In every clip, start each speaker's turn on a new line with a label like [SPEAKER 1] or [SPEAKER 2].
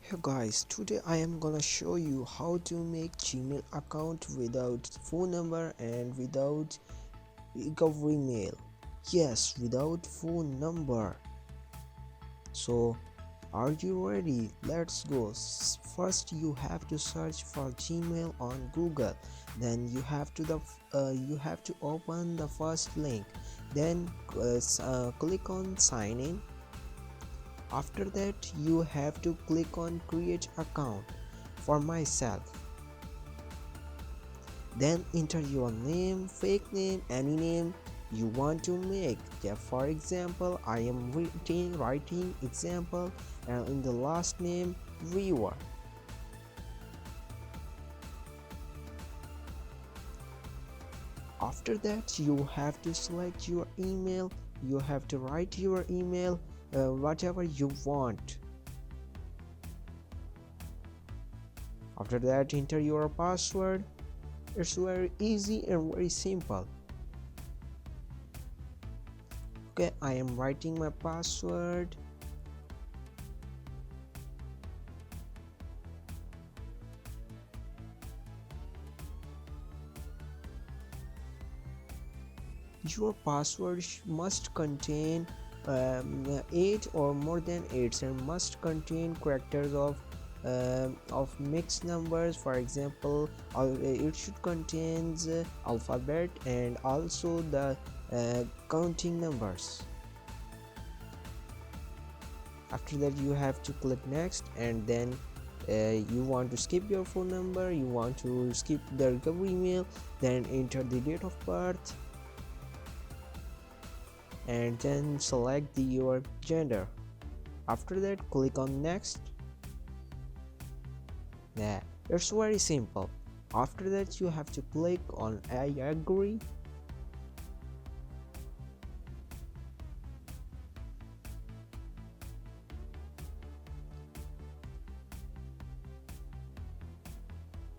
[SPEAKER 1] Hey guys, today I am gonna show you how to make Gmail account without phone number and without recovery mail. Yes, without phone number. So, are you ready? Let's go. First, you have to search for Gmail on Google. Then you have to open the first link. Then click on sign in. After that, you have to click on create account for myself. Then enter your name, fake name, any name you want to make. Yeah, for example, I am writing example and in the last name viewer. After that, you have to select your email. You have to write your email, whatever you want. After that, enter your password. It's very easy and very simple. Okay, I am writing my password. Your password must contain 8 or more than 8 and must contain characters of mixed numbers. For example, it should contain alphabet and also the counting numbers. After that, you have to click next, and then you want to skip your phone number, you want to skip the recovery email, then enter the date of birth and then select your gender. After that, click on next. Yeah, it's very simple. After that, you have to click on I agree.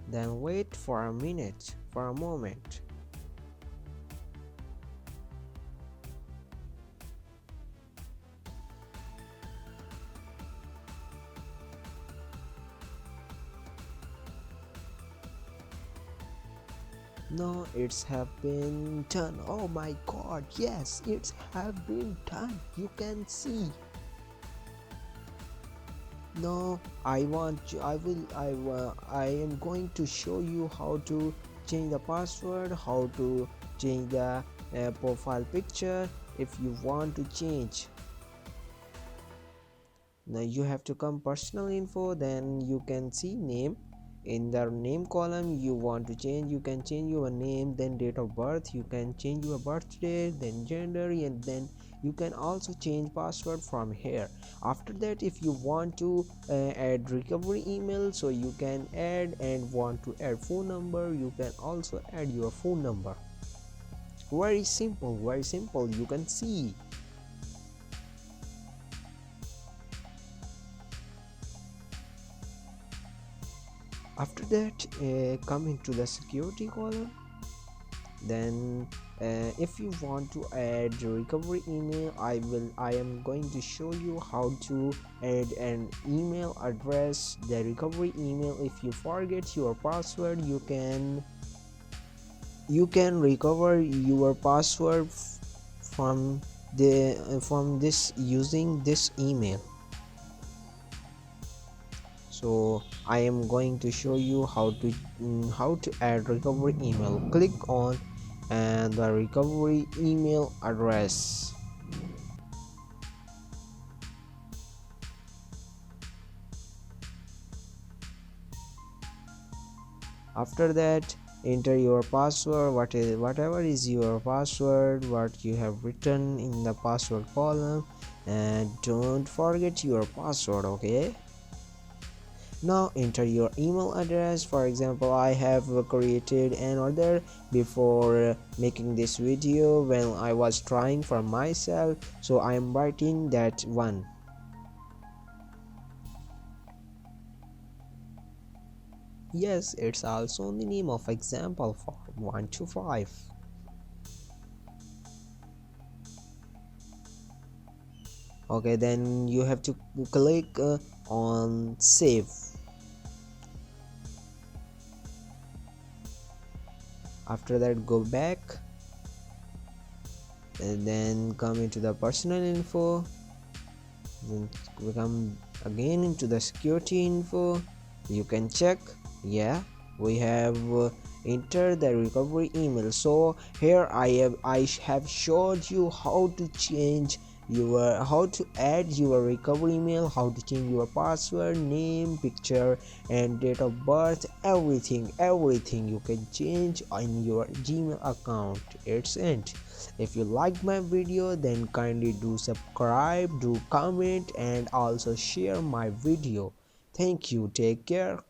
[SPEAKER 1] Then wait for a minute, for a moment. No, it's have been done. Oh my god, yes, it's have been done. You can see. No, I am going to show you how to change the password, how to change the profile picture if you want to change. Now you have to come personal info, then you can see name. In the name column, you want to change, you can change your name, then date of birth, you can change your birthday, then gender, and then you can also change password from here. After that, if you want to add recovery email, so you can add, and want to add phone number, you can also add your phone number. Very simple, very simple, you can see. After that, come into the security column. Then if you want to add recovery email, I am going to show you how to add an email address, the recovery email. If you forget your password, you can recover your password from this using this email. So I am going to show you how to add recovery email. Click on and the recovery email address. After that, enter your password, whatever is your password, what you have written in the password column, and don't forget your password. Okay, now enter your email address. For example, I have created another before making this video when I was trying for myself, so I am writing that one. Yes, it's also the name of example for 1 to 5. Okay, then you have to click on save. After that, go back and then come into the personal info, then we come again into the security info. You can check, yeah, we have entered the recovery email. So here I have showed you how to change your, how to add your recovery email, how to change your password, name, picture and date of birth, everything you can change on your Gmail account. It's it. If you like my video, then kindly do subscribe, do comment and also share my video. Thank you, take care.